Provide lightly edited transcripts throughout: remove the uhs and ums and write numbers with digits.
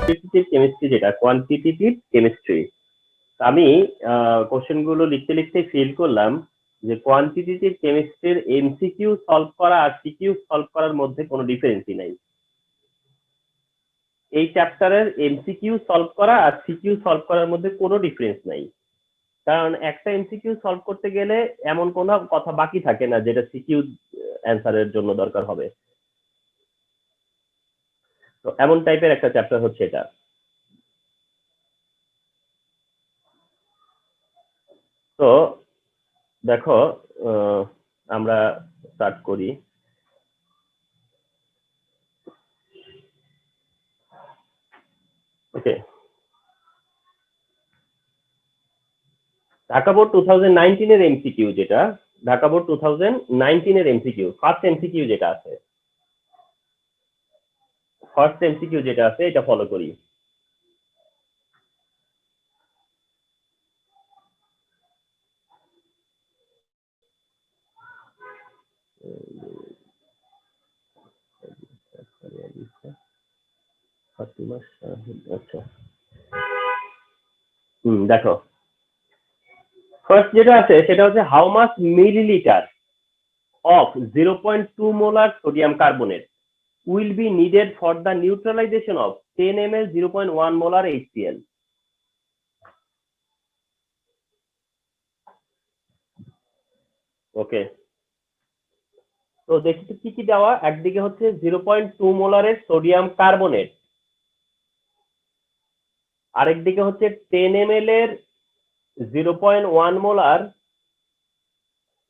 Quantitative chemistry যেটা quantitative chemistry, আমি question গুলো লিখতে লিখতে ফিল করলাম যে কোয়ান্টিটেটিভ কেমিস্ট্রির এমসিকিউ সলভ করা আর সিকিউ সলভ করার মধ্যে কোনো ডিফারেন্সই নাই। এই চ্যাপ্টারের এমসিকিউ সলভ করা আর সিকিউ সলভ করার মধ্যে কোনো ডিফারেন্স নাই, কারণ একটা এমসিকিউ সলভ করতে গেলে এমন কোনো কথা বাকি থাকে না যেটা সিকিউ অ্যান্সারের জন্য দরকার হবে। তো এমন টাইপের একটা চ্যাপ্টার হচ্ছে এটা। তো দেখো আমরা স্টার্ট করি। ওকে, ঢাকা বোর্ড 2019 এর এমসিকিউ যেটা, ঢাকা বোর্ড 2019 এর এমসিকিউ ফার্স্ট এমসিকিউ যেটা আছে, ফার্স্ট এমসিকিউ যেটা আছে এটা ফলো করি। আচ্ছা, দেখো ফার্স্ট যেটা আছে সেটা হচ্ছে how much millilitre of 0.2 molar sodium carbonate will be needed for the neutralization of 10 ml 0.1 molar HCl. ওকে, তো দেখি তো কি কি দেওয়া। একদিকে হচ্ছে 0.2 মোলারের সোডিয়াম কার্বনেট, আরেকদিকে হচ্ছে 10 ml এর 0.1 মোলার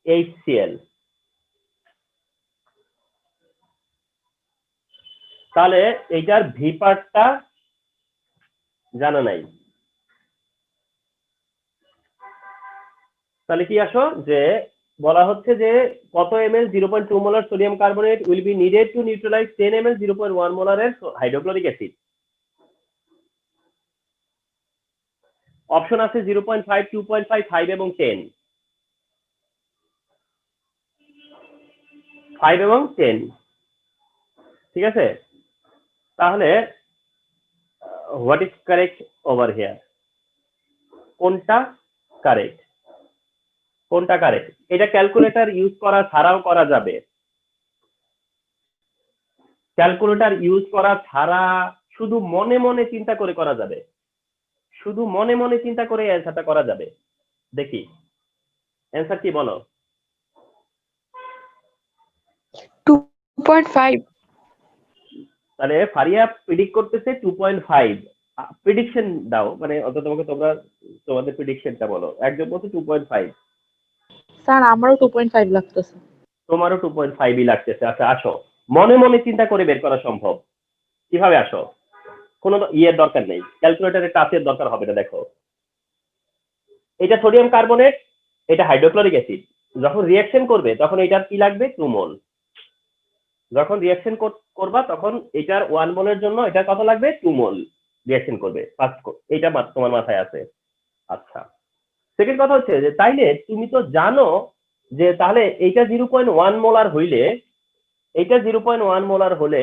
HCl। তাহলে এইটার ভি পার্টটা জানা নাই। তাহলে কি আসো যে বলা হচ্ছে যে কত ml 0.2 molar sodium carbonate will be needed to neutralize 10 ml 0.1 মোলারের হাইড্রোক্লোরিক অ্যাসিড। অপশন আছে 0.5, 2.5, 5 এবং 10। 5 এবং 10, ঠিক আছে। তাহলে what is correct over here? কোনটা কারেক্ট, কোনটা কারেক্ট? এটা ক্যালকুলেটর ইউজ করা ছাড়াও করা যাবে। ক্যালকুলেটর ইউজ করা ছাড়া শুধু মনে মনে চিন্তা করে করা যাবে, শুধু মনে মনে চিন্তা করে অ্যান্সারটা করা যাবে। দেখি অ্যান্সার কি বলো। 2.5। তাহলে ফারিয়া প্রেডিক্ট করতেছে 2.5। প্রেডিকশন দাও, মানে অন্তত তোমাকে তোমরা তোমাদের প্রেডিকশনটা বলো। একজন বলছে 2.5। স্যার আমারও 2.5 লাগতেছে। তোমারও 2.5ই লাগতেছে। আচ্ছা আসো, মনে মনে চিন্তা করে বের করা সম্ভব। কিভাবে আসো? কোনো ইয়ের দরকার নেই, ক্যালকুলেটরের টাচের দরকার হবে না। দেখো এটা সোডিয়াম কার্বনেট, এটা হাইড্রোক্লোরিক অ্যাসিড। যখন রিঅ্যাকশন করবে তখন এটার কি লাগবে? 2 মোল। যখন রিঅ্যাকশন করবা তখন এটার 1 মোলের জন্য এটা কত লাগবে? 2 মোল রিঅ্যাকশন করবে ফার্স্ট। এটা তোমার মাথায় আছে। আচ্ছা, সেকেন্ড কথা হচ্ছে যে তাইলে তুমি তো জানো যে তাহলে এইটা 0.1 মোলার হইলে, এইটা 0.1 মোলার হলে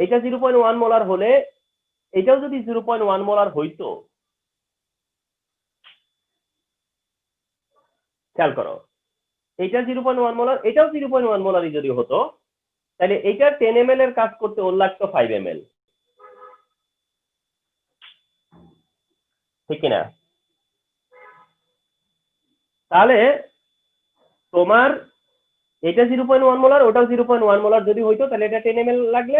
এটা 0.1 মোলার হলে এটাও যদি 0.1 মোলার হইতো, খেয়াল করো এটা 0.1 মোলার, এটাও 0.1 মোলারই যদি হতো, তাহলে এইটার 10 ml এর কাজ করতে ওর লাগতো 5 ml, ঠিক কিনা? তাহলে তোমার এটা 0.1 মোলার, ওটাও 0.1 মোলার যদি হইতো, তাহলে এটা 10 ml লাগলে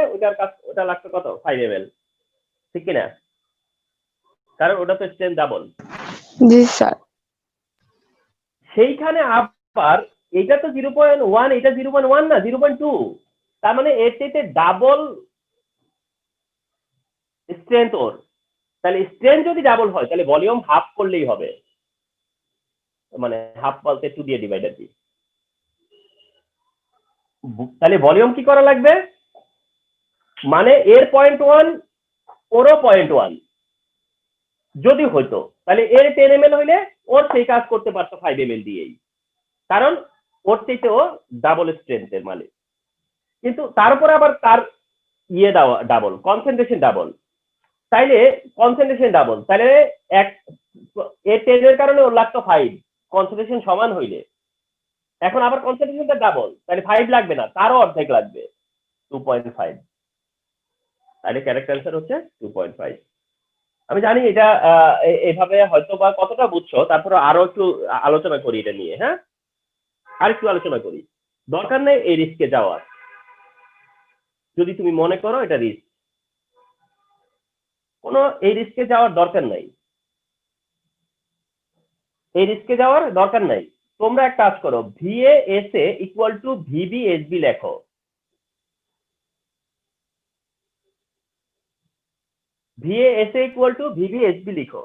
ওটা লাগতো কত? 5 ml, ঠিক কিনা? কারণ ওটা তো স্ট্রেন্থ ডাবল। জি স্যার। সেইখানে আবার এটা তো 0.1, এটা 0.1 না 0.2, তার মানে এর চাইতে ডাবল স্ট্রেংথ ওর। তাহলে স্ট্রেংথ যদি ডাবল হয় তাহলে ভলিউম হাফ করলেই হবে, মানে হাফ বলতে 2 দিয়ে ডিভাইডার দিই। তাহলে ভলিউম কি করা লাগবে? মানে এর 0.1 ওরও 0.1 যদি হইতো, তাহলে এর 10 ml হইলে ওর সেই কাজ করতে পারতো 5 ml দিয়েই, কারণ ওর চাইতে ও ডাবল স্ট্রেংথের মালিক। কিন্তু তারপরে আবার তার ইয়ে ডাবল, কনসেন্ট্রেশন ডাবল। তাইলে কনসেন্ট্রেশন ডাবল, তাহলে এক এ 10 এর কারণে ওর লাগতো 5, কনসেন্ট্রেশন সমান হইলে এখন আবার কনসেন্ট্রেশনটা ডাবল, তাহলে 5 লাগবে না, তারও অর্ধেক লাগবে 2.5। তাহলে ক্যারেক্ট অ্যান্সার হচ্ছে 2.5। আমি জানি এটা এভাবে হয়তো বা কতটা বুঝছো, তারপরে আরো একটু আলোচনা করি এটা নিয়ে। হ্যাঁ, আর একটু আলোচনা করি। দরকার নেই এই রিস্কে যাওয়ার, যদি তুমি মনে করো এটা রিস্ক, কোনো এই রিস্কে যাওয়ার দরকার নাই, এই রিস্কে যাওয়ার দরকার নাই। তোমরা এক কাজ করো, VASA ইকুয়াল টু VBSB লেখো। VASA ইকুয়াল টু VBSB লিখো,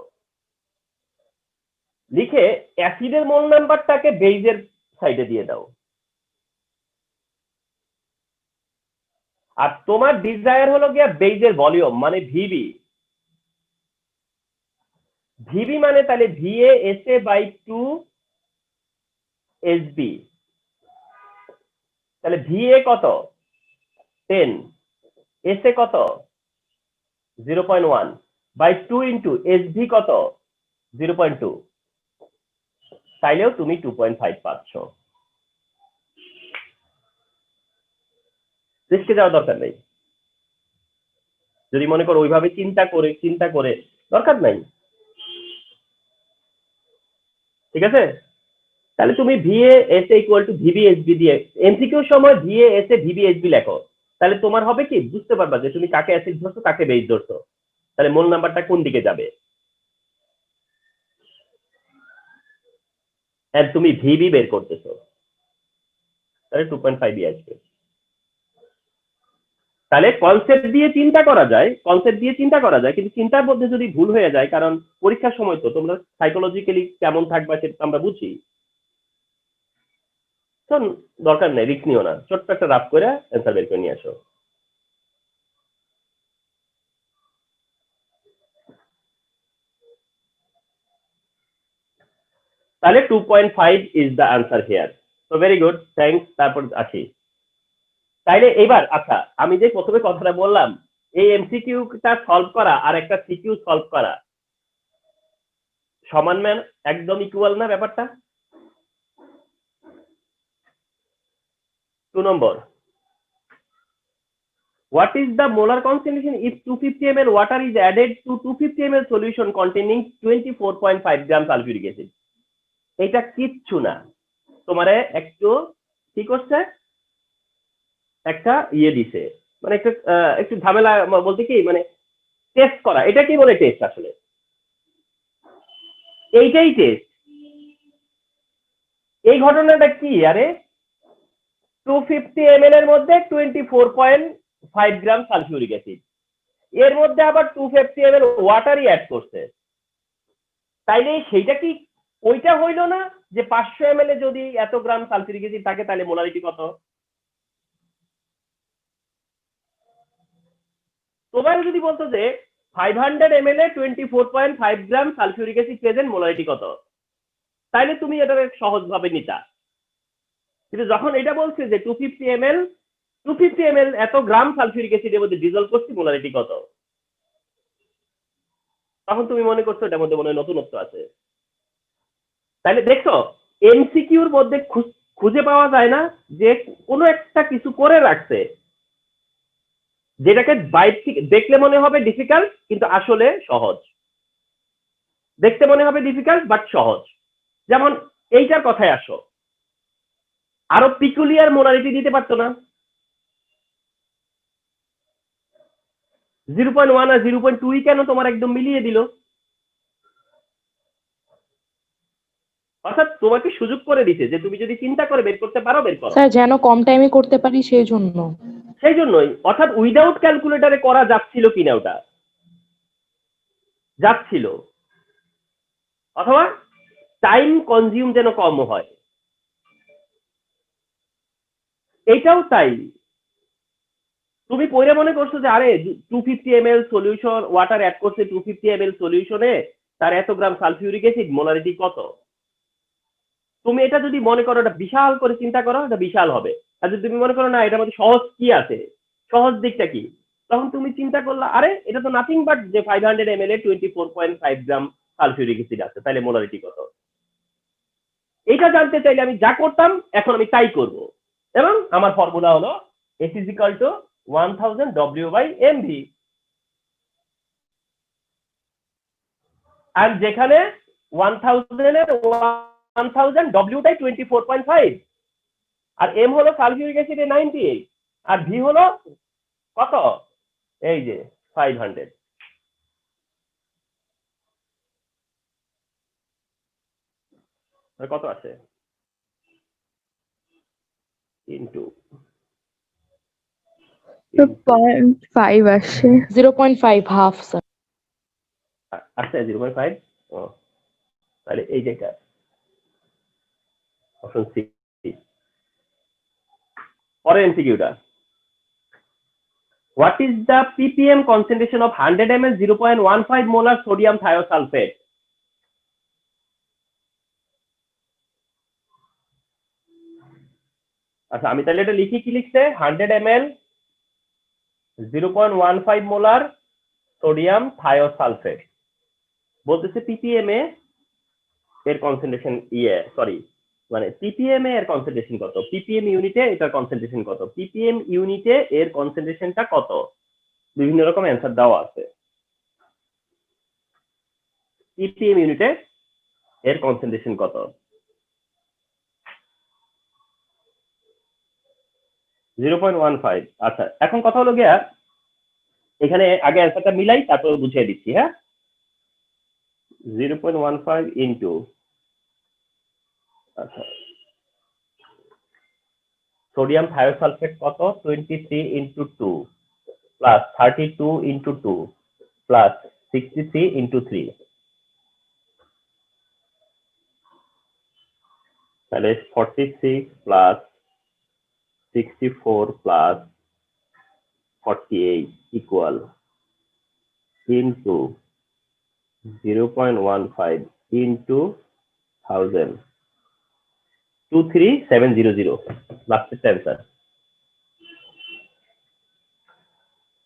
লিখে অ্যাসিডের মোল নাম্বারটাকে বেইজের সাইডে দিয়ে দাও। আর তোমার ডিজায়ার হলো গিয়া বেইজের ভলিউম মানে ভিবি। ভিবি মানে তাহলে VASA বাই 2 SB, তাহলে VA কত 10, SA কত 0.1 বাই 2 ইন্টু SB কত 0.2, তাইলেও তুমি 2.5 পাচ্ছ। রিস্কে যাওয়ার দরকার নেই, যদি মনে করো ওইভাবে চিন্তা করে দরকার নাই। ঠিক আছে, তাহলে তুমি VASA ইকুয়াল টু VBSB দিয়ে এমসিকিউর সময় VASA VBSB লেখো, তাহলে তোমার হবে কি বুঝতে পারবা যে তুমি কাকে অ্যাসিড ধরছো কাকে বেস ধরছো, তাহলে মোল নাম্বারটা কোন দিকে যাবে। আর তুমি ভিবি বের করতেছো, তাহলে 2.5 আসবে। তাহলে কনসেপ্ট দিয়ে চিন্তা করা যায়, কিন্তু চিন্তার মধ্যে যদি ভুল হয়ে যায়, কারণ পরীক্ষার সময় তো তোমরা সাইকোলজিক্যালি কেমন থাকবা সেটা আমরা বুঝি, তো দরকার নেই, রিস্ক নিও না, ছোট্ট একটা রাফ করে অ্যান্সার বের করে নিয়ে আসো। তাহলে 2.5 ইজ দ্য আনসার হিয়ার। তো ভেরি গুড, থ্যাংকস। তারপর আসি, তাইলে এবার আচ্ছা, আমি যে প্রথমে কথাটা বললাম, এই এমসিকিউটা সলভ করা আর একটা সিকিউ সলভ করা সমান ম্যান, একদম ইকুয়াল না ব্যাপারটা। 2 নম্বর, what is the molar concentration if 250 ml water is added to 250 ml solution containing 24.5 gram sulfuric acid? এটা কিচ্ছু না, তোমারে একটু কি করছে, একটা ইয়ে দিছে, মানে একটু ঝামেলা বলতে কি, মানে টেস্ট করা। এটা কি বলে টেস্ট, আসলে এইটাই টেস্ট। এই ঘটনাটা কি, আরে 250 ml এর মধ্যে 24.5 গ্রাম সালফিউরিক অ্যাসিড, এর মধ্যে আবার 250 ml ওয়াটারই অ্যাড করছে, তাইলে সেইটা কি ওইটা হইলো না যে 500 ml এ যদি এত গ্রাম সালফিউরিক অ্যাসিড থাকে তাহলে মোলারিটি কত। তোমার যদি বলতো যে 500 ml এ 24.5 গ্রাম সালফিউরিক অ্যাসিড প্রেজেন্ট, মোলারিটি কত, তাইলে তুমি এটা সহজভাবে নিতা। কিন্তু যখন এটা বলছে যে 250 ml এত গ্রাম সালফিউরিক অ্যাসিডের মধ্যে ডিজলভ করছি, মোলারিটি কত, তখন তুমি মনে করছো এটার মধ্যে মনে হয় নতুনত্ব আছে। তাহলে দেখছো এমসিকিউর মধ্যে খুঁজে পাওয়া যায় না যে কোনো একটা কিছু করে রাখছে যেটাকে বাইরে থেকে দেখলে মনে হবে ডিফিকাল্ট কিন্তু আসলে সহজ, দেখতে মনে হবে ডিফিকাল্ট বাট সহজ। যেমন এইটার কথায় আসো, আরো পিকুলিয়ার মোলারিটি দিতে পারতো না, 0.1 আর 0.2 কেন তোমার একদম মিলিয়ে দিল, অর্থাৎ তোমাকে সুযোগ করে দিছে যে তুমি যদি চিন্তা করে বের করতে পারো বের করো। স্যার যেন কম টাইমে করতে পারি সেই জন্য। সেই জন্যই, অর্থাৎ উইদাউট ক্যালকুলেটরে করা যাচ্ছিল কিনা, ওটা যাচ্ছিল, অথবা টাইম কনজিউম যেন কম হয়, এটাও তাই। তুমি পরে মনে করছো যে আরে 250 ml সলিউশন ওয়াটার অ্যাড করছে 250 ml সলিউশনে, তার এত গ্রাম সালফিউরিক অ্যাসিড, মোলারিটি কত। তুমি এটা যদি মনে করো, এটা বিশাল করে চিন্তা করো, এটা বিশাল হবে। আর যদি তুমি মনে করো না এটার মধ্যে সহজ কি আছে, সহজ দিকটা কি, তখন তুমি চিন্তা করলা আরে এটা তো নাথিং বাট যে 500 ml এ 24.5 গ্রাম সালফিউরিক অ্যাসিড আছে, তাহলে মোলারিটি কত। এটা জানতে চাইলে আমি যা করতাম এখন আমি তাই করব, এবং আমার ফর্মুলা হলো S is equal to 1000 W/mv। আর যেখানে 1000 এর 1000 W টাই 24.5, আর M হলো সালফিউরিক অ্যাসিডে 98, আর V হলো কত, এই যে 500। কত আছে ইনটু 0.5 আসছে। 0.5 হাফ স্যার। আচ্ছা 0.5, ও তাহলে এই যেটা অপশন সি। পরের এমসিকিউটা, what is the ppm concentration of 100 ml 0.15 molar sodium thiosulfate? আচ্ছা আমি তাহলে এটা লিখি, কি লিখছে, 100 ml 0.15 মোলার সোডিয়াম থায়োসালফেট, বলতেছে ppm এর কনসেন্ট্রেশন সরি মানে ppm এর কনসেন্ট্রেশন কত, ppm ইউনিটে এটার কনসেন্ট্রেশন কত, ppm ইউনিটে এর কনসেন্ট্রেশনটা কত, বিভিন্ন রকম অ্যান্সার দেওয়া আছে। ppm ইউনিটে এর কনসেন্ট্রেশন কত, 0.15। আচ্ছা এখন কথা হলো গিয়া এখানে আগে অ্যান্সারটা মিলাই তারপর বুঝিয়ে দিচ্ছি। হ্যাঁ 0.15 ইন্টু, আচ্ছা সোডিয়াম থায়োসালফেট কত, 23 into 2 plus 32 into 2 plus 63 into 3, তাহলে 46 plus 64 plus 48 equal into 0.15 into 1000, 23700 লাস্টের অ্যান্সার,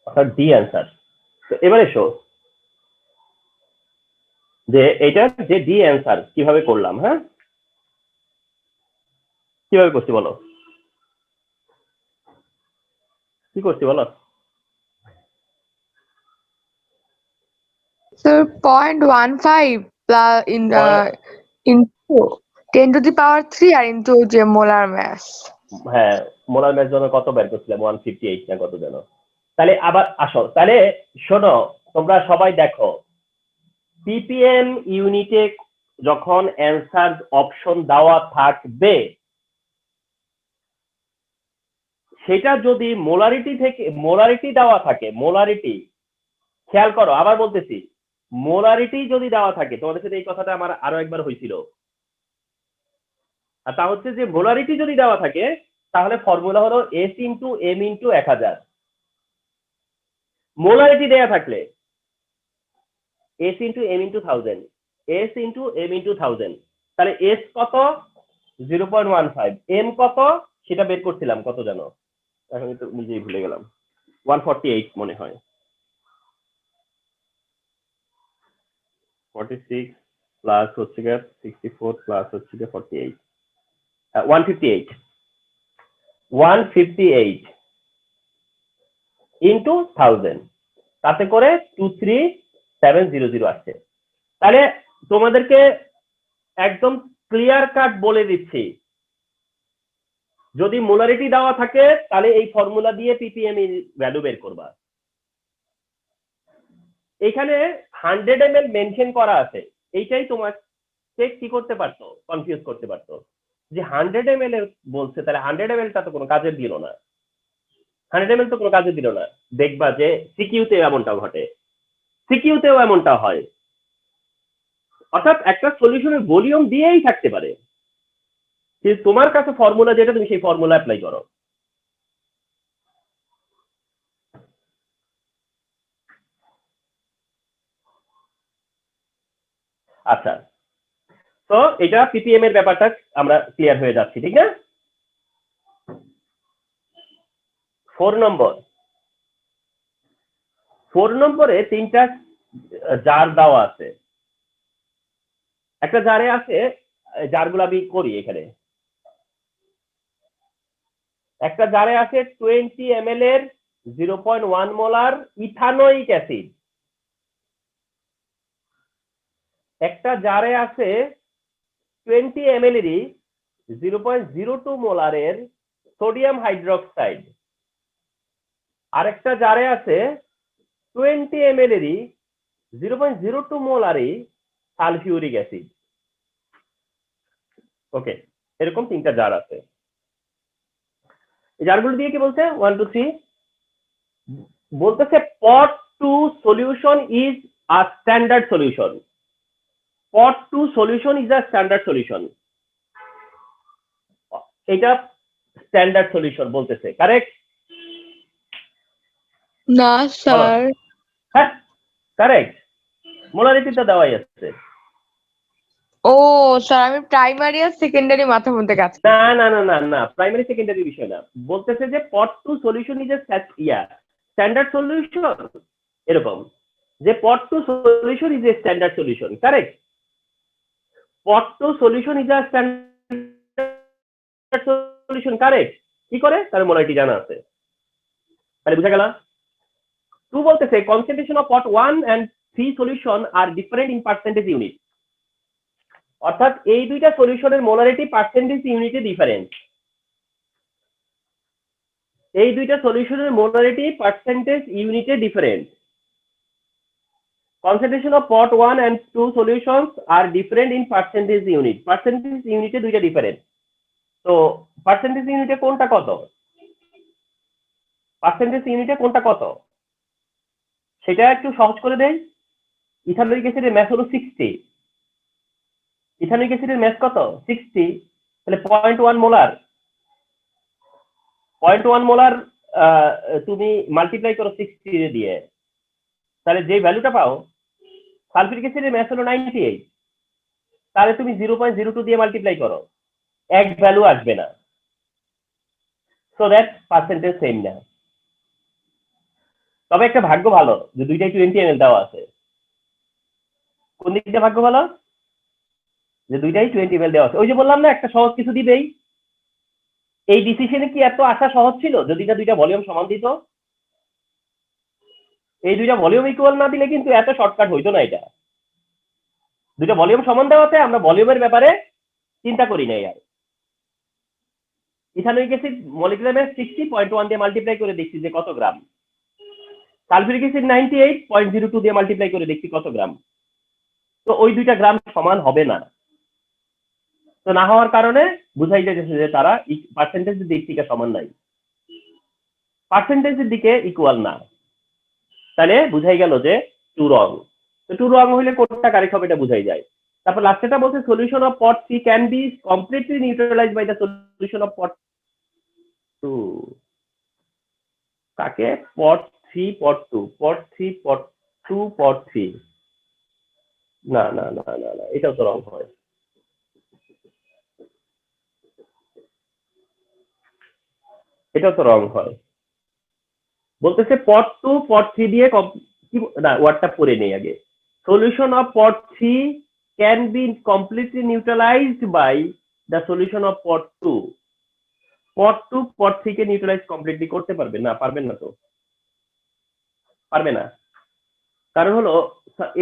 অর্থাৎ ডি অ্যান্সার। তো এবার এসো যে এটার যে ডি অ্যান্সার কিভাবে করলাম। হ্যাঁ কিভাবে করছি বলো, কি করছি বলো। Sir, 0.15 plus into 10 to the power 3 আর into যে molar mass। হ্যাঁ মোলার ম্যাচ জন্য কত বের করছিলাম, 158 না কত যেন। তাহলে আবার আসো, তাহলে শোনো তোমরা সবাই দেখো, ppm ইউনিটে যখন অ্যান্সার অপশন দেওয়া থাকবে সেটা যদি মোলারিটি থেকে মোলারিটি দেওয়া থাকে, মোলারিটি খেয়াল করো আবার বলতেছি, মোলারিটি যদি দেওয়া থাকে, তোমাদের সাথে এই কথাটা আমার আরো একবার হয়েছিল, আর তা হচ্ছে যে মোলারিটি যদি দেওয়া থাকে তাহলে ফর্মুলা হলো S into M into 1000। Molarity দেওয়া থাকলে S into M into 1000, S into M into 1000, তাহলে S কত 0.15, M কত সেটা বের করছিলাম কত জানো, এখন তো নিজেই ভুলে গেলাম, 148 মনে হয়, 46 প্লাস হচ্ছে গিয়ে 64 প্লাস হচ্ছে গিয়ে 48, 158 ইন্টু 1000, তাতে করে 23700 আসছে। তাহলে তোমাদেরকে একদম ক্লিয়ার কাট বলে দিচ্ছি, যদি মোলারিটি দেওয়া থাকে তাহলে এই ফর্মুলা দিয়ে ppm এর ভ্যালু বের করবা। এখানে 100 ml মেনশন করা আছে, এইটাই তোমাকে কি করতে পারতো, কনফিউজ করতে পারতো যে 100 ml এর বলছে, তাহলে 100 ml টা তো কোনো কাজে দিল না, 100 ml তো কোনো কাজে দিল না। দেখবা যে সিকিউতে এমনটা ঘটে, সিকিউতেও এমনটা হয়, অর্থাৎ একটা সলিউশনের ভলিউম দিয়েই থাকতে পারে, কিন্তু তোমার কাছে ফর্মুলা যেটা তুমি সেই ফর্মুলা অ্যাপ্লাই করো। আচ্ছা তো এটা ppm এর ব্যাপারটা আমরা ক্লিয়ার হয়ে যাচ্ছি, ঠিক না। 4 নম্বরে 3টা জার দেওয়া আছে। একটা জারে আছে, জারগুলো আমি করি এখানে। একটা জারে আছে 20 ml এর 0.1 মোলার ইথানোয়িক অ্যাসিড। একটা জারে আছে 20 ml এরই 0.02 মোলারের সোডিয়াম হাইড্রোক্সাইড। আরেকটা জারে আছে 20 ml এরই 0.02 মোলারই সালফিউরিক অ্যাসিড। ওকে, এরকম 3টা জার আছে। এই জারগুলো দিয়ে কি বলছে 1 2 3 বলতেছে pot 2 solution is a standard solution. pot 2 solution is a standard solution. এটা স্ট্যান্ডার্ড সলিউশন বলতেছে, কারেক্ট? না স্যার, হ্যাঁ কারেক্ট, মোলারিটিটা দেওয়াই আছে। ও স্যার আমি প্রাইমারি আর সেকেন্ডারি মাথার মধ্যে কাজ করি। না না না না না, প্রাইমারি সেকেন্ডারি বিষয় না, বলতেছে যে pot 2 solution is a standard solution, এরকম যে pot 2 solution is a standard solution, correct? pot 2 solution is a standard solution, correct? কি করে? তার মোলারিটি জানা আছে, তাহলে বুঝা গেল। 2 বলতেছে concentration of pot 1 and 3 solution are different in percentage unit. অর্থাৎ এই দুইটা সলিউশনের মোলারিটি পার্সেন্টেজ ইউনিটে ডিফারেন্ট। এই দুইটা সলিউশনের মোলারিটি পার্সেন্টেজ ইউনিটে different. concentration of pot 1 and 2 solutions are different in percentage unit. Percentage ইউনিটে দুইটা ডিফারেন্ট। তো পার্সেন্টেজ ইউনিটে কোনটা কত? পার্সেন্টেজ ইউনিটে কোনটা কত সেটা একটু সহজ করে দেই। ইথানোয়িক অ্যাসিডের ম্যাস হলো 60। ইথানোয়িক অ্যাসিডের ম্যাস কত? 60। তাহলে 0.1 মোলার, 0.1 মোলার তুমি মাল্টিপ্লাই করো 60 দিয়ে, তাহলে যে ভ্যালুটা পাও, সালফিউরিক অ্যাসিডের ম্যাস হলো 98, তাহলে তুমি 0.02 দিয়ে মাল্টিপ্লাই করো, এক ভ্যালু আসবে না। সো দ্যাট পার্সেন্টেজ সেম না। তবে একটা ভাগ্য ভালো যে দুইটাই 20 ml দেওয়া আছে। কোন দিকটা ভাগ্য ভালো? যে দুইটাই 20 ml দেওয়া আছে। ওই যে বললাম না একটা সহজ কিছু দিবেই। এই ডিসিশনে কি এত আসা সহজ ছিল যদি না দুইটা ভলিউম সমান দিত? এই দুইটা ভলিউম ইকুয়াল না দিলে কিন্তু এত শর্টকাট হইতো না। এটা দুইটা ভলিউম সমান দেওয়াতে আমরা ভলিউমের ব্যাপারে চিন্তা করি নাই আর। ইথানোয়িক অ্যাসিড মলিকুলার মাস 60.1 দিয়ে মাল্টিপ্লাই করে দেখছি যে কত গ্রাম। সালফিউরিক অ্যাসিড 98.02 দিয়ে মাল্টিপ্লাই করে দেখছি কত গ্রাম। তো ওই দুইটা গ্রাম সমান হবে না। তো না হওয়ার কারণে বুঝাই যাচ্ছে যে তারা পার্সেন্টেজের দিক থেকে সমান নাই, পার্সেন্টেজের দিকে ইকুয়াল না। তাহলে বুঝাই গেল যে টু রং। তো টু রং হইলে কোনটা কারেক্ট হবে এটা বুঝাই যায়। তারপর লাস্টেটা বলছে solution of pot 3 can be completely neutralised by the solution of pot 2। কাকে? pot 3 pot 2 pot 3 pot 2 pot 3। না না না না না, এটাও তো রং হয়। এটাও তো রং হয়। বলতেছে pot 2 pot 3 দিয়ে কি না, ওয়ার্ডটা পড়ে নেই আগে। Solution of pot 3 can be completely neutralised by the solution of pot 2। pot 2 pot 3 কে নিউট্রালাইজ কমপ্লিটলি করতে পারবে না? পারবেন না তো, পারবে না। কারণ হলো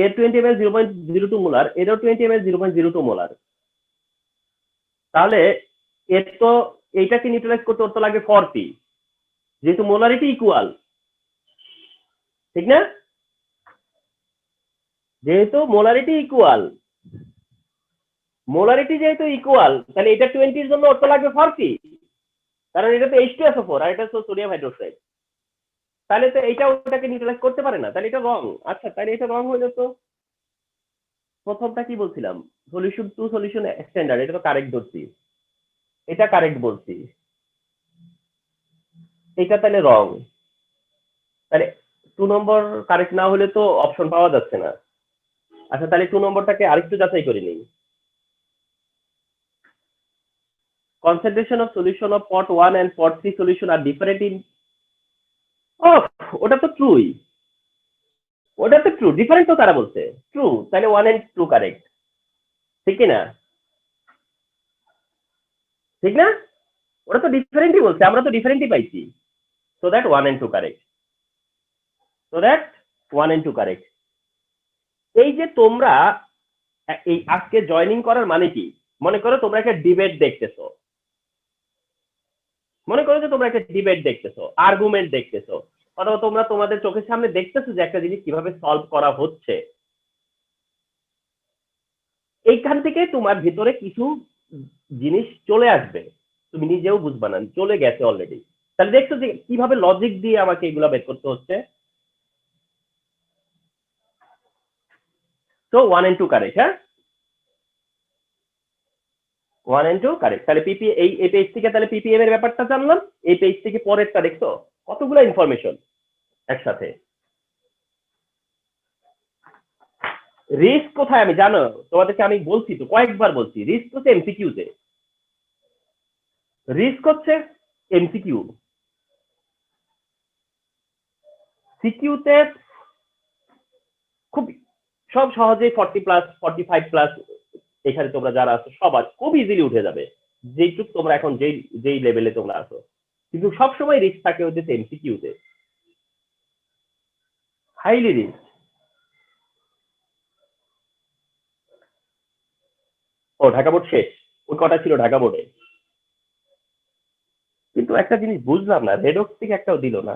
এর 20 ml 0.02 মোলার, এরও 20 ml 0.02 মোলার। তাহলে এর তো এইটাকে নিউট্রালাইজ করতে ওর তো লাগবে 40, যেহেতু মোলারিটি ইকুয়াল, ঠিক না? যেহেতু মোলারিটি ইকুয়াল, মোলারিটি যেহেতু ইকুয়াল, তাহলে এটা 20 এর জন্য ওর তো লাগবে 40, কারণ এটা তো H2SO4 আর এটা তো সোডিয়াম হাইড্রোক্সাইড। তাহলে তো এইটা ওটাকে নিউট্রালাইজ করতে পারে না, তাহলে এটা রং। আচ্ছা, তাহলে এটা রং হইলো তো প্রথমটা কি বলছিলাম, সলিউশন টু সলিউশন স্ট্যান্ডার্ড, এটা তো কারেক্ট ধরছি, এটা কারেক্ট বলছি, এটা তাহলে রং। তাহলে 2 নম্বর কারেক্ট না হলে তো অপশন পাওয়া যাচ্ছে না। আচ্ছা, তাহলে 2 নম্বরটাকে আরেকটু যাচাই করে নিই। concentration of solution of pot 1 and pot 3 solution are different in ও, ওটা তো ট্রুই, ওটা তো ট্রু, ডিফারেন্ট তো তারা বলছে ট্রু, তাহলে 1 and 2 কারেক্ট, ঠিক কি না? ঠিক না? ওরা তো ডিফারেন্টই বলছে, আমরা তো ডিফারেন্টই পাইছি। So that 1 and 2 correct, so that 1 and 2 correct. এই যে তোমরা এই আজকে জয়েনিং করার মানে কি? মনে করো তোমরা একটা ডিবেট দেখতেছো, মনে করো যে তোমরা একটা ডিবেট দেখতেছো, আর্গুমেন্ট দেখতেছো, অথবা তোমরা তোমাদের চোখের সামনে দেখতেছো যে একটা জিনিস কিভাবে সলভ করা হচ্ছে। এইখান থেকে তোমার ভিতরে কিছু জিনিস চলে আসবে, তুমি নিজেও বুঝবা না, চলে গেছে অলরেডি। তাহলে দেখছো যে কিভাবে লজিক দিয়ে আমাকে এগুলা বের করতে হচ্ছে। তো 1 and 2 কারেক্ট, হ্যাঁ 1 and 2 কারেক্ট। তাহলে পিপি এই পেজ থেকে তাহলে পিপিএম এর ব্যাপারটা জানলাম, এই পেজ থেকে পরেরটা দেখছো কতগুলো ইনফরমেশন একসাথে। রিস্ক কোথায় আমি জানো, তোমাদেরকে আমি বলছি তো কয়েকবার বলছি, রিস্ক হচ্ছে এমসিকিউতে, রিস্ক হচ্ছে এমসিকিউ। সিকিউতে খুব সব সহজেই 40+, 45+, এখানে তোমরা যারা আছো সবার খুব ইজিলি উঠে যাবে, যেইটুক তোমরা এখন যেই যেই লেভেলে তোমরা আছো। কিন্তু সবসময় রিস্ক থাকে হচ্ছে এমসিকিউতে, হাইলি রিস্ক। ও ঢাকা বোর্ড শেষ, ওই কটা ছিল ঢাকা বোর্ডে। কিন্তু একটা জিনিস বুঝলাম না, রেডক্স থেকে একটাও দিল না,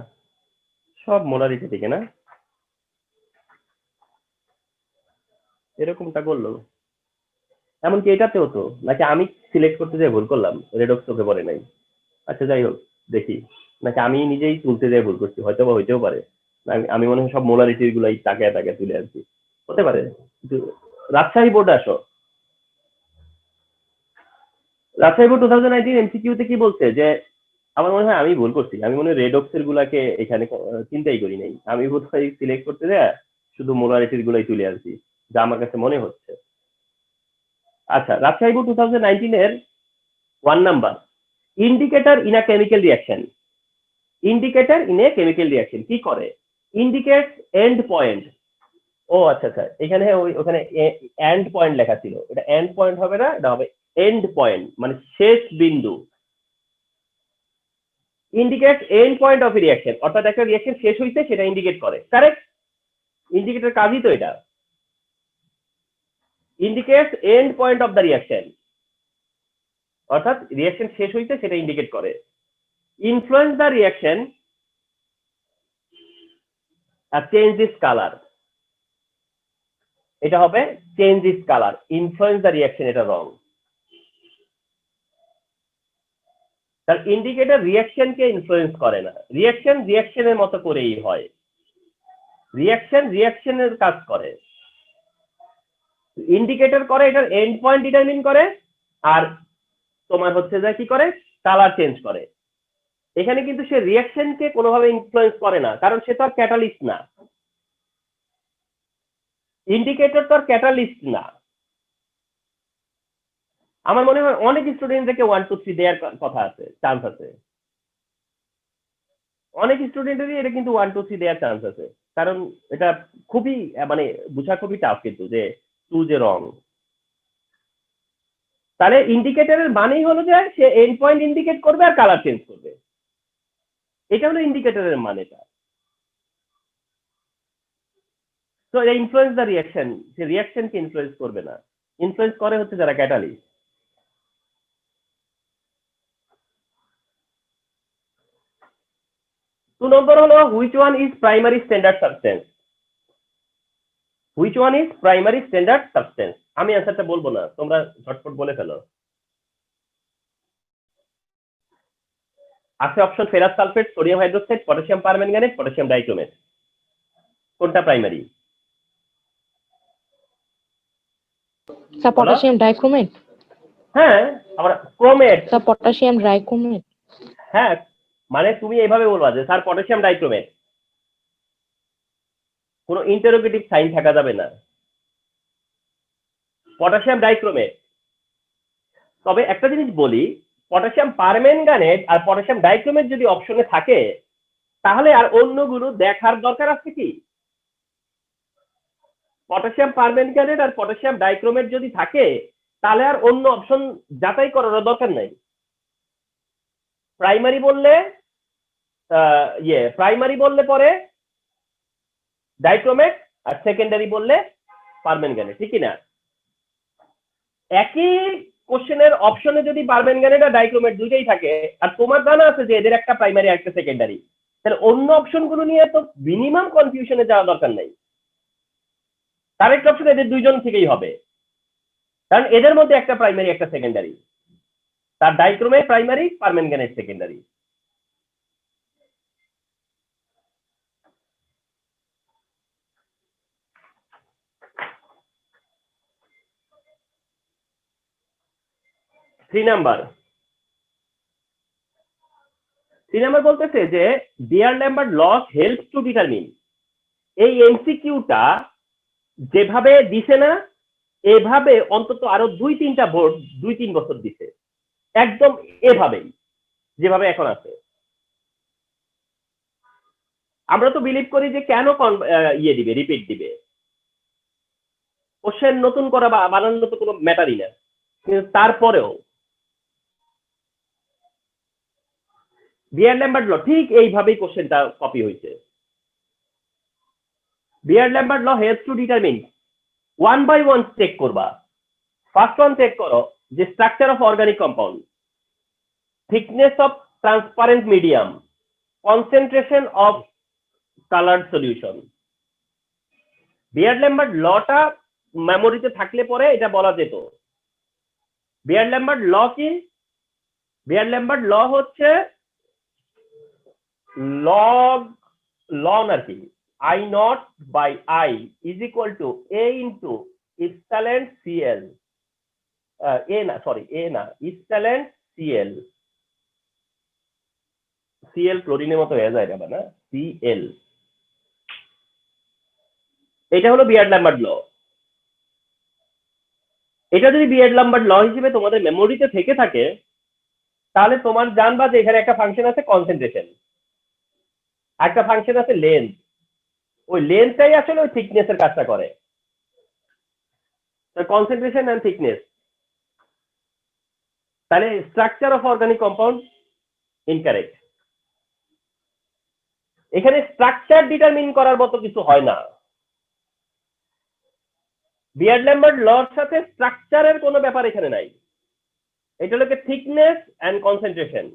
সব মোলারিটি থেকে না, এরকমটা করলো। এমনকি এটাতেও তো নাকি আমি সিলেক্ট করতে যাই ভুল করলাম, রেডক্স চোখে পড়ে নাই। আচ্ছা যাই হোক, দেখি নাকি আমি নিজেই তুলতে যাই ভুল করছি, হয়তো বা হইতেও পারে। আমি মনে হয় সব মোলারিটির গুলাই তাকায় তাকায় তুলে আনছি, হতে পারে। কিন্তু রাজশাহী বোর্ডে আসো, রাজশাহী বোর্ড 2019 এমসিকিউতে কি বলছে যে, আমার মনে হয় আমি ভুল করছি, আমি মনে হয় রেডক্সের গুলাকে এখানে চিন্তাই করি নাই, আমি বোধ হয় সিলেক্ট করতে যায় শুধু মোলারিটির গুলাই তুলে আনছি, যা আমার কাছে মনে হচ্ছে। আচ্ছা, রাজশাহী বোর্ড 2019 এর 1 number, indicator in a chemical reaction. Indicator in a chemical reaction কি করে? Indicates end point. ও আচ্ছা আচ্ছা, এখানে ওখানে এন্ড পয়েন্ট লেখা ছিল, এটা এন্ড পয়েন্ট হবে না, এটা হবে এন্ড পয়েন্ট, মানে শেষ বিন্দু। Indicate end point of reaction, অর্থাৎ একটা রিয়াকশন শেষ হইছে সেটা ইন্ডিকেট করে, কারেক্ট? ইন্ডিকেটর কাজই তো এটা, indicates end point of the reaction, অর্থাৎ রিয়াকশন শেষ হইছে সেটা ইন্ডিকেট করে। Influence the reaction change this colour, এটা হবে change this colour. Influence the reaction এটা রং। তার ইন্ডিকেটর রিয়াকশনকে ইনফ্লুয়েন্স করে না, রিয়াকশন রিয়াকশনের মতো করেই হয়, রিয়াকশন রিয়াকশনের কাজ করে। ইন্ডিকেটর করে এটার এন্ড পয়েন্ট ডিটারমিন করে, আর তোমার হচ্ছে যে কি করে, কালার চেঞ্জ করে। এখানে কিন্তু সে রিয়াকশনকে কোনোভাবে ইনফ্লুয়েন্স করে না, কারণ সে তো আর ক্যাটালিস্ট না, ইন্ডিকেটর তো আর ক্যাটালিস্ট না। আমার মনে হয় অনেক স্টুডেন্টদেরকে 1, 2, 3 দেওয়ার কথা আছে, চান্স আছে, অনেক স্টুডেন্টেরই এটা কিন্তু 1, 2, 3 দেওয়ার চান্স আছে, কারণ এটা খুবই মানে বোঝা খুবই টাফ কিন্তু যে টু যে রং। তাহলে ইন্ডিকেটরের মানেই হলো যে সে এন্ড পয়েন্ট ইন্ডিকেট করবে আর কালার চেঞ্জ করবে, এটা হলো ইন্ডিকেটরের মানেটা। তো ইনফ্লুয়েন্স দ্য রিয়াকশন, সে রিয়াকশনকে ইনফ্লুয়েন্স করবে না, ইনফ্লুয়েন্স করে হচ্ছে যারা ক্যাটালিস্ট। 2 নম্বর হলো which one is primary standard substance. Which one is primary standard substance, আমি অ্যান্সারটা বলবো না, তোমরা ঝটপট বলে ফেলো। আছে option ferrous sulphate, sodium hydroxide, potassium permanganate, potassium dichromate, কোনটা প্রাইমারি? Sir, বলো। potassium dichromate. হ্যাঁ, আবার ক্রোমেট। Sir, potassium dichromate. হ্যাঁ, মানে তুমি এইভাবে বলবা যে স্যার পটাশিয়াম ডাইক্রোমেট, কোনো ইন্টারোগেটিভ সাইন থাকা যাবে না, পটাশিয়াম ডাইক্রোমেট। তবে একটা জিনিস বলি, পটাশিয়াম পারম্যাঙ্গানেট আর পটাশিয়াম ডাইক্রোমেট যদি অপশনে থাকে, তাহলে আর অন্যগুলো দেখার দরকার আছে কি? পটাশিয়াম পারম্যাঙ্গানেট আর পটাশিয়াম ডাইক্রোমেট যদি থাকে তাহলে আর অন্য অপশন যাচাই করার দরকার নাই। প্রাইমারি বললে প্রাইমারি বললে পরে ডাইক্রোমেট আর সেকেন্ডারি বললে পারম্যাঙ্গানেট, ঠিক না? একই কোশ্চেনের অপশনে যদি পারম্যাঙ্গানেট আর ডাইক্রোমেট দুইটাই থাকে আর তোমার জানা আছে যে এদের একটা প্রাইমারি একটা সেকেন্ডারি, তাহলে অন্য অপশনগুলো নিয়ে তো মিনিমাম কনফিউশনে যাওয়া দরকার নাই। কারেক্ট অপশন এদের দুইজন থেকেই হবে, কারণ এদের মধ্যে একটা প্রাইমারি একটা সেকেন্ডারি, তার dichromate primary permanganate secondary. Three number বলতেছে যে বিয়ার-ল্যাম্বার্ট লস হেল্পস টু ডিটারমিন। এই এমসিকিউটা যেভাবে দিছে না এভাবে অন্তত আরো 2-3টা বোর্ড 2-3 বছর দিছে, একদম এভাবেই যেভাবে এখন আছে। আমরা তো বিলিভ করি যে কেন দিবে, রিপিট দিবে, কোশ্চেন নতুন করা বা বানানো তো কোনো ম্যাটারই না, কিন্তু তারপরেও বিয়ার-ল্যাম্বার্ট ল ঠিক এইভাবেই কোশ্চেনটা কপি হয়েছে। Beer Lambert law helps to determine, one by one check করবা। ফার্স্ট ওয়ান চেক করো যে structure of organic compound, thickness of transparent medium, concentration of coloured solution. Beer Lambert লটা মেমোরিতে থাকলে পরে এটা বলা যেত। বিয়ার-ল্যাম্বার্ট ল কি? বিয়ার-ল্যাম্বার্ট ল হচ্ছে লন আর কি, I naught by I is equal to A into epsilon CL. epsilon CL. CL ক্লোরিনের মতো হয়ে যায় না, CL। এটা হলো বিয়ার-ল্যাম্বার্ট ল। এটা যদি বিয়ার-ল্যাম্বার্ট ল হিসেবে তোমাদের মেমোরিতে থেকে থাকে তাহলে তোমার জানবা যে এখানে একটা ফাংশন আছে কনসেন্ট্রেশন, একটা ফাংশন আছে লেন্থ, ওই লেন্থটাই আসলে ওই থিকনেসের কাজটা করে, কনসেন্ট্রেশন এন্ড থিকনেস। তাহলে structure of organic compound incorrect. এখানে স্ট্রাকচার ডিটারমিন করার মতো কিছু হয় না। বিয়ার-ল্যাম্বার্ট লর সাথে স্ট্রাকচারের কোনো ব্যাপার এখানে নাই, এটা হলো থিকনেস এন্ড কনসেন্ট্রেশন।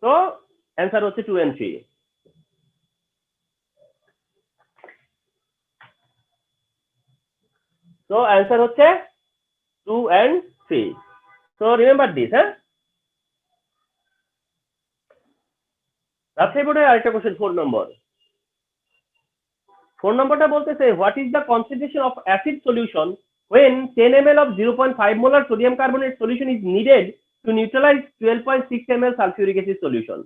তো অ্যান্সার হচ্ছে 2 and 3। তো অ্যান্সার হচ্ছে 2 and 3। So remember this, হ্যাঁ? রাজশাহী বোর্ডের আরেকটা কোশ্চেন 4 নম্বর। 4 নম্বরটা বলতেছে what is the concentration of acid solution when 10 ml of 0.5 molar sodium carbonate solution is needed to neutralize 12.6 ml sulfuric acid solution।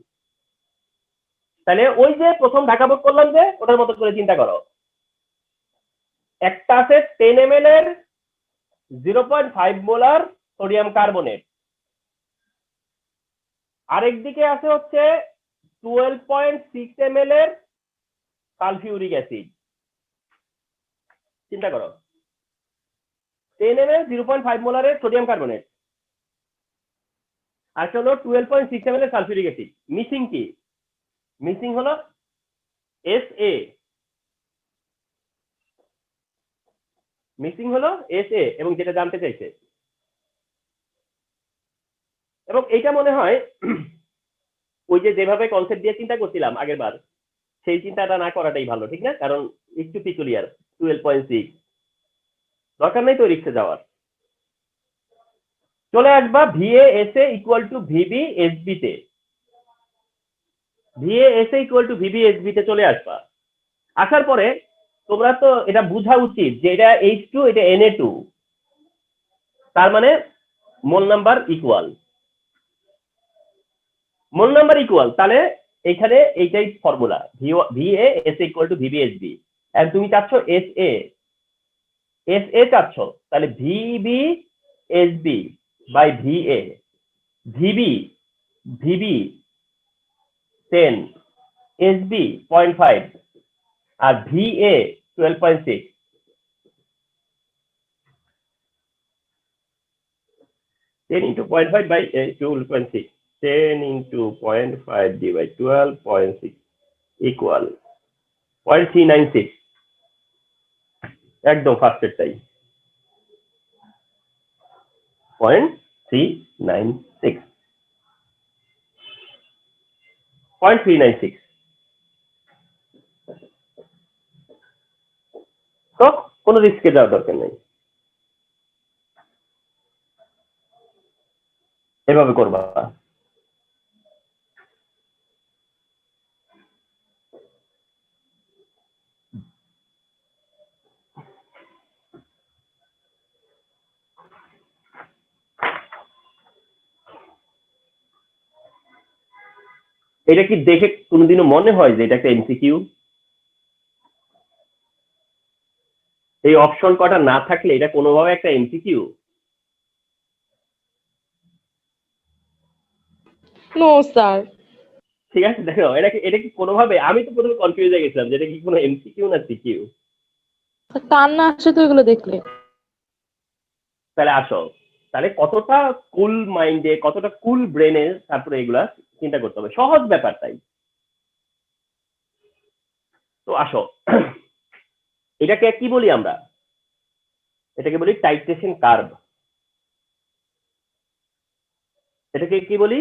তাহলে ওই যে প্রথম ঢাকা বোর্ড করলাম যে ওটার মতো করে চিন্তা করো, একটা আছে 10 ml এর 0.5 মোলার সোডিয়াম কার্বনেট, আরেকদিকে আছে হচ্ছে 12.6 ml এর সালফিউরিক অ্যাসিড। চিন্তা করো 10 ml 0.5 মোলারের সোডিয়াম কার্বনেট আর হলো 12.6 ml এর সালফিউরিক অ্যাসিড। মিসিং কি? মিসিং হলো SA, মিসিং হলো SA এবং যেটা জানতে চাইছে। এবং এইটা মনে হয় ওই যে যেভাবে কনসেপ্ট দিয়ে চিন্তা করছিলাম আগের বার সেই চিন্তাটা না করাটাই ভালো, ঠিক না? কারণ একটু পিকুলিয়ার, 12.6 দরকার নেই তো রিক্সে যাওয়ার। চলে আসবা VASA ইকুয়াল টু VBSB তে, VASA ইকুয়াল টু VBSB তে চলে আসবা। আসার পরে তোমরা তো এটা বোঝা উচিত যে এটা H2 এটা Na2, তার মানে mole number equal, mole number equal. তাহলে এখানে এইটাই formula VASA equal to VBSB। আর তুমি চাচ্ছ SA চাচ্ছ, তাহলে VBSB by VA। VB VB 10, SB 0.5 আর VA 12.6। 10 into 0.5 by 12.6, 10 into 0.5 divided by 12.6 equal 0.396। একদম ফার্স্টের টাই 0.396, 0.396। তো কোনো রিস্কে যাওয়ার দরকার নেই, এভাবে করবা। এটা কি দেখে কোনোদিনও মনে হয় যে এটা একটা এমসিকিউ? এই অপশন কটা না থাকলে এটা কোনোভাবে একটা এমসিকিউ? No sir. ঠিক আছে, দেখো এটা কি কোনোভাবে, আমি তো প্রথমে কনফিউজ হয়ে গেছিলাম যে এটা কি কোনো এমসিকিউ না সিকিউ। কান্না আসে তো এগুলো দেখলে। তাহলে আসো, তাহলে কতটা কুল মাইন্ডে, কতটা কুল ব্রেনে তারপরে এগুলা চিন্তা করতে হবে, সহজ ব্যাপার তাই। তো আসো, এটাকে কি বলি আমরা? এটাকে বলি টাইট্রেশন কার্ভ। এটাকে কি বলি?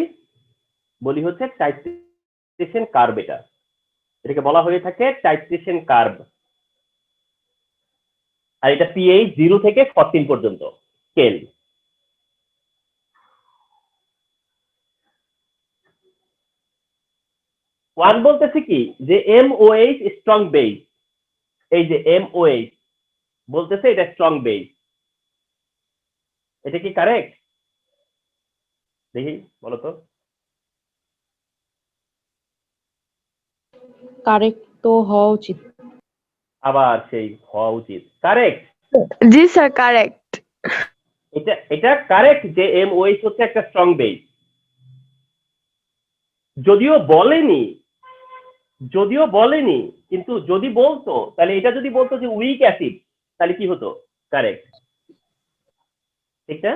বলি হচ্ছে টাইট্রেশন কার্ভ। এটাকে বলা হয়ে থাকে টাইট্রেশন কার্ভ। আর এটা পিএইচ 0 থেকে 14 পর্যন্ত স্কেল। ওয়ান বলতেছে কি যে এমওএইচ স্ট্রং বেস, এই যে এমওএইচ বলতেছে এটা স্ট্রং বেস। এটা কি কারেক্ট? দেখি বলো তো। কারেক্ট তো হওয়া উচিত। আবার সেই হওয়া উচিত, কারেক্ট। জি স্যার, কারেক্ট। এটা কারেক্ট যে এমওএইচ হচ্ছে একটা স্ট্রং বেস। যদিও বলেনি কিন্তু যদি বলতো, তাহলে এটা যদি বলতো যে উইক অ্যাসিড, তাহলে কি হতো? কারেক্ট, ঠিক না?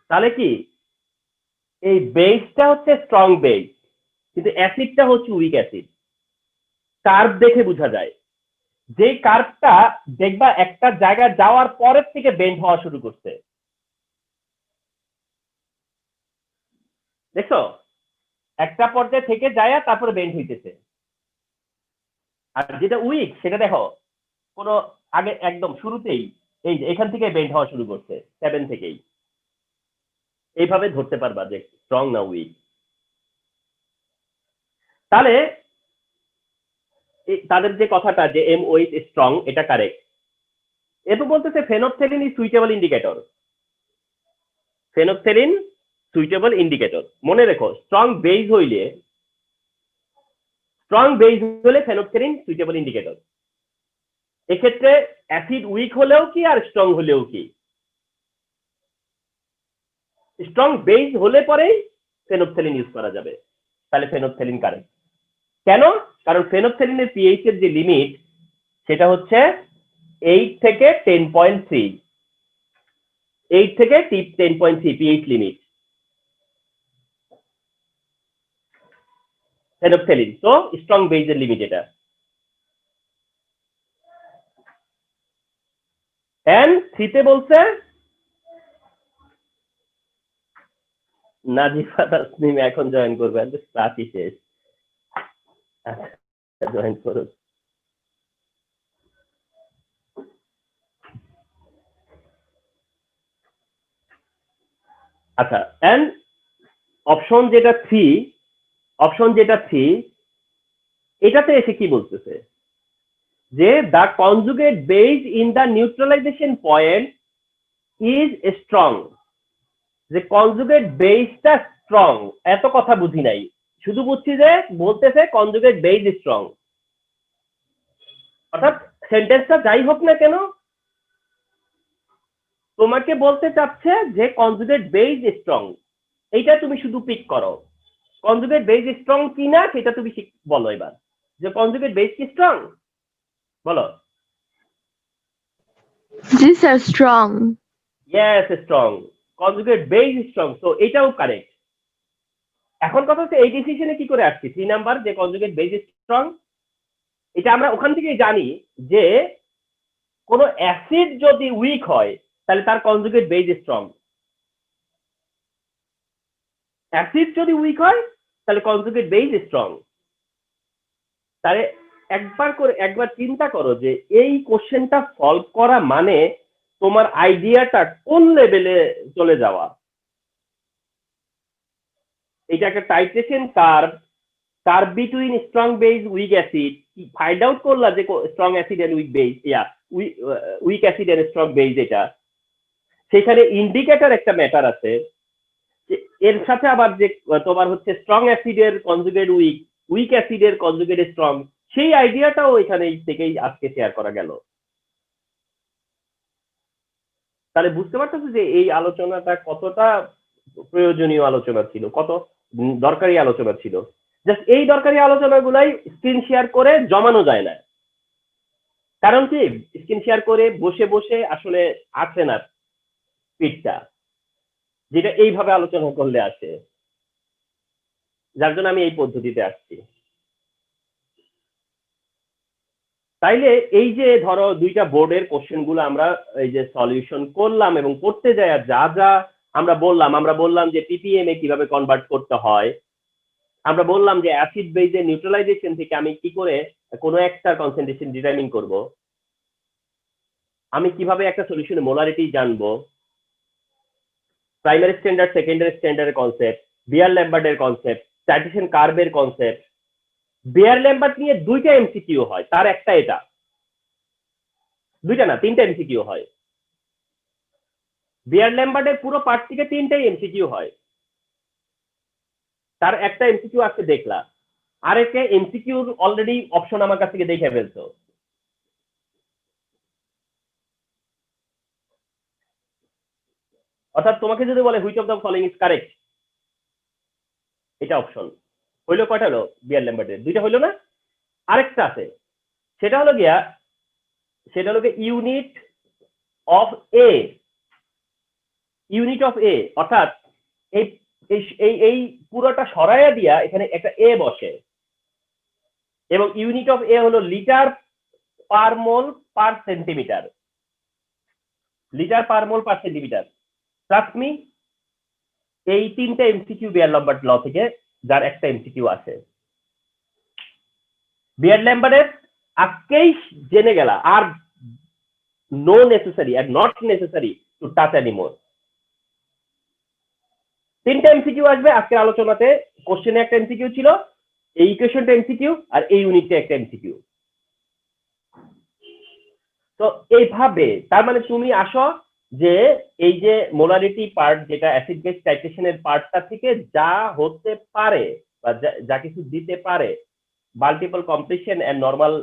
তাহলে কি এই বেসটা হচ্ছে স্ট্রং বেস, কিন্তু অ্যাসিডটা হচ্ছে উইক অ্যাসিড। কার্ভ দেখে বোঝা যায়। যে কার্ভটা দেখবা একটা জায়গায় যাওয়ার পরের থেকে বেন্ড হওয়া শুরু করছে, দেখছো? একটা পর্যায়ে থেকে যায় তারপরে বেন্ড হইতেছে। আর যেটা উইক সেটা দেখো কোনো আগে একদম শুরুতেই এই যে এখান থেকে বেন্ড হওয়া শুরু করছে 7 থেকেই। এইভাবে ধরতে পারবা যে স্ট্রং না উইক। তাহলে তাদের যে কথাটা যে এমওএইচ স্ট্রং, এটা কারেক্ট। এরপর বলতেছে phenolphthalein is suitable indicator. Phenolphthalein suitable indicator, মনে রেখো স্ট্রং বেস হলে ফেনোপথেলিন সুইটেবল ইন্ডিকেটর। এক্ষেত্রে অ্যাসিড উইক হলেও কি আর স্ট্রং হলেও কি? স্ট্রং বেস হলে পরেই ফেনোপথেলিন ইউজ করা যাবে। তাহলে ফেনোপথেলিন কারেক্ট। কেন? কারণ ফেনোপথেলিনের পিএইচ এর যে লিমিট সেটা হচ্ছে 8 থেকে 10.3, 8 থেকে 10.3 পিএইচ লিমিট ফেনোপথেলিন। তো স্ট্রং বেসের লিমিট এটা। এন্ড 3 তে বলছে নাজিফা তাসনিম এখন জয়েন করবে, ক্লাসই শেষ। জয়েন করো। আচ্ছা, এন্ড অপশন যেটা 3, এটাতে এসে কি বলতেছে যে the conjugate base in the neutralisation point is strong. যে কনজুগেট বেসটা স্ট্রং, এত কথা বুঝি নাই, শুধু বুঝছি যে বলতেছে কনজুগেট বেস স্ট্রং। অর্থাৎ সেন্টেন্সটা যাই হোক না কেন, তোমাকে বলতে চাচ্ছে যে কনজুগেট বেস স্ট্রং, এইটা তুমি শুধু পিক করো। কনজুগেট বেস স্ট্রং কিনা সেটা তুমি বলো এবার, যে কনজুগেট বেস কি স্ট্রং বলো। জি sir, strong. Yes strong, conjugate base strong, তো এটাও কারেক্ট। এখন কথা হচ্ছে এই ডিসিশনে কি করে আসছি 3 নাম্বার যে কনজুগেট বেস স্ট্রং, এটা আমরা ওখান থেকেই জানি যে কোন অ্যাসিড যদি উইক হয় তাহলে তার কনজুগেট বেস স্ট্রং। অ্যাসিড যদি উইক হয় তাহলে কনজুগেট বেস স্ট্রং। তাহলে একবার চিন্তা করো যে এই কোশ্চেনটা সলভ করা মানে তোমার আইডিয়াটা কোন লেভেলে চলে যাওয়া। এটা একটা titration curve between strong base weak acid, find out করলা যে strong acid and weak base, weak acid and strong base, এটা সেখানে ইন্ডিকেটর একটা ম্যাটার আছে। এর সাথে আবার যে তোমার হচ্ছে স্ট্রং অ্যাসিডের কনজুগেট উইক, উইক অ্যাসিডের কনজুগেট স্ট্রং, সেই আইডিয়াটাও এখানে থেকেই আজকে শেয়ার করা গেল। তাহলে বুঝতে পারতেছো যে এই আলোচনাটা কতটা প্রয়োজনীয় আলোচনা ছিল, কত দরকারি আলোচনা ছিল। জাস্ট এই দরকারি আলোচনাগুলাই স্ক্রিন শেয়ার করে জমানো যায় না। কারণ কি, স্ক্রিন শেয়ার করে বসে বসে আসলে আসে না পিঠটা, যেটা এইভাবে আলোচনা করলে আসে। যার জন্য আমি এই পদ্ধতিতে আসছি। তাইলে এই যে ধরো দুইটা বোর্ডের কোশ্চেন গুলো আমরা এই যে সলিউশন করলাম এবং করতে যাই যা যা আমরা বললাম যে পিপিএম এ কিভাবে কনভার্ট করতে হয়, আমরা বললাম যে অ্যাসিড বেজের নিউট্রালাইজেশন থেকে আমি কি করে কোনো একটা কনসেন্ট্রেশন ডিটারমিন করব, আমি কিভাবে একটা সলিউশনের মোলারিটি জানবো, প্রাইমারি স্ট্যান্ডার্ড সেকেন্ডারি স্ট্যান্ডার্ডের কনসেপ্ট, বিয়ার ল্যাম্বার্টের কনসেপ্ট, টাইট্রেশন কার্ভের কনসেপ্ট। বিয়ার ল্যাম্বার্ট নিয়ে 2টা এমসিকিউ হয়, তার একটা এটা, 2টা না 3টা এমসিকিউ হয়। বিয়ার ল্যাম্বার্টের পুরো পার্ট থেকে 3টাই এমসিকিউ হয়, তার একটা এমসিকিউ আজকে দেখলা, আরেকটা এমসিকিউ অলরেডি অপশন আমার কাছ থেকে দেখে ফেলছো। অর্থাৎ তোমাকে যদি বলে which of the following is correct, এটা অপশন হইলো কয়টা হলো বিয়ার ল্যাম্বার্টের, 2টা হইলো না, আরেকটা আছে সেটা হলো গিয়া unit of A. Unit of A অর্থাৎ এই এই এই পুরোটা সরাইয়া দিয়া এখানে একটা এ বসে, এবং ইউনিট অফ এ হলো লিটার পার মোল পার সেন্টিমিটার, লিটার পার মোল পার সেন্টিমিটার। ট্রাস্ট মি, এই 3টা এমসিকিউ বিয়ার ল্যাম্বার্ট ল থেকে, যার একটা এমসিকিউ আছে। বিয়ার ল্যাম্বার্টের আজকেই জেনে গেলা, are no necessary are not necessary to touch anymore. 3টা এমসিকিউ আসবে আজকের আলোচনাতে। কোশ্চেনে একটা এমসিকিউ ছিল, এই ইকুয়েশনটা এমসিকিউ, আর এই ইউনিটটা একটা এমসিকিউ। তো এইভাবে তার মানে তুমি আসো যে এই যে মোলারিটি পার্ট, যেটা অ্যাসিড বেস টাইট্রেশনের পার্টটা থেকে যা হতে পারে বা যা কিছু দিতে পারে, multiple completion and normal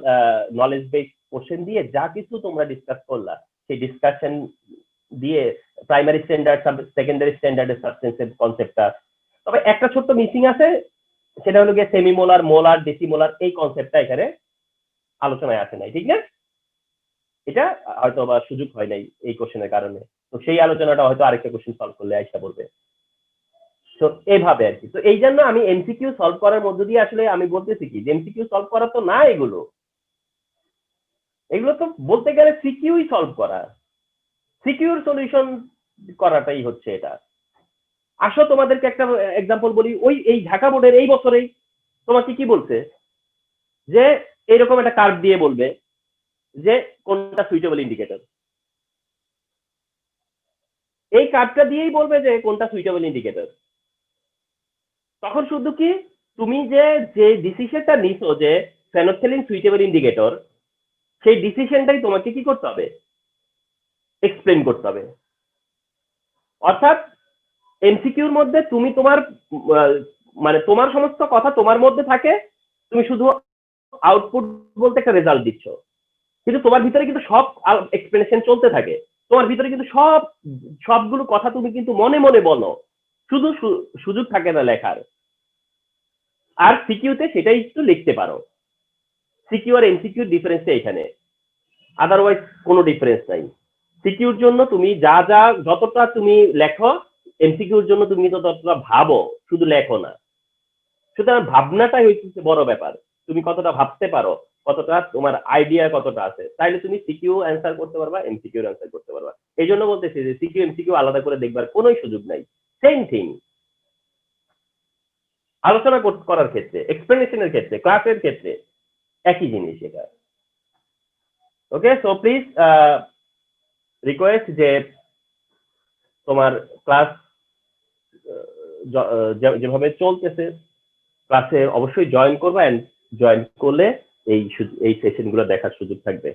knowledge base question দিয়ে যা কিছু তোমরা ডিসকাস করলা, সেই ডিসকাশন দিয়ে প্রাইমারি স্ট্যান্ডার্ড সেকেন্ডারি স্ট্যান্ডার্ডের সাবস্টেন্সের কনসেপ্টটা। তবে একটা ছোট্ট মিসিং আছে, সেটা হলো গিয়ে সেমিমোলার, মোলার, ডেসিমোলার, এই কনসেপ্টটা এখানে আলোচনায় আসে নাই, ঠিক না? এটা হয়তো বা সুযোগ হয় নাই এই কোশ্চেনের কারণে। তো সেই আলোচনাটা হয়তো আরেকটা কোশ্চেন সলভ করলে আইসা পড়বে। তো এইভাবে আর কি। তো এই জন্য আমি এমসিকিউ সলভ করার মধ্য দিয়ে আসলে আমি বলতেছি কি, যে এমসিকিউ সলভ করা তো না, এগুলো তো বলতে গেলে সিকিউই সলভ করা, সিকিউর সলিউশন করাটাই হচ্ছে এটা। আসো তোমাদেরকে একটা এক্সাম্পল বলি। এই ঢাকা বোর্ডের এই বছরেই তোমাকে কি বলছে, যে এইরকম একটা কার্ভ দিয়ে বলবে যে কোনটা সুইটেবল ইন্ডিকেটর। এই কার্ভটা দিয়েই বলবে যে কোনটা সুইটেবল ইন্ডিকেটর। তখন শুধু কি, তুমি যে ডিসিশনটা নিছো যে ফেনোক্সিলিন সুইটেবল ইন্ডিকেটর, সেই ডিসিশনটাই তোমাকে কি করতে হবে, এক্সপ্লেন করতে হবে। অর্থাৎ এমসিকিউর মধ্যে তুমি তোমার মানে তোমার সমস্ত কথা তোমার মধ্যে থাকে, তুমি শুধু আউটপুট বলতে একটা রেজাল্ট দিচ্ছ, কিন্তু তোমার ভিতরে কিন্তু সব এক্সপ্লেনেশন চলতে থাকে। তোমার ভিতরে কিন্তু সবগুলো কথা তুমি কিন্তু মনে মনে বলো, শুধু সুযোগ থাকে না লেখার। আর সিকিউতে সেটাই একটু লিখতে পারো। সিকিউ আর এমসিকিউর ডিফারেন্সটা এখানে, আদারওয়াইজ কোনো ডিফারেন্স নাই। সিকিউর জন্য তুমি যতটা তুমি লেখো, এমসিকিউর জন্য তুমি ততটা ভাবো, শুধু লেখো না। সুতরাং ভাবনাটাই হচ্ছে বড় ব্যাপার। তুমি কতটা ভাবতে পারো, কতটা তোমার আইডিয়া কতটা আছে, তাইলে তুমি সিকিউ অ্যান্সার করতে পারবা, এমসিকিউ অ্যান্সার করতে পারবা। এই জন্য বলতেছি যে সিকিউ এমসিকিউ আলাদা করে দেখবার কোনো সুযোগ নাই, সেম থিং। আলোচনা করার ক্ষেত্রে, এক্সপ্লেনেশনের ক্ষেত্রে, ক্লাসের ক্ষেত্রে একই জিনিস এটা। ওকে, সো প্লিজ রিকোয়েস্ট যে তোমার ক্লাস যেভাবে চলতেছে ক্লাসে অবশ্যই জয়েন করবা, এন্ড জয়েন করলে এই সেশনগুলো দেখার সুযোগ থাকবে।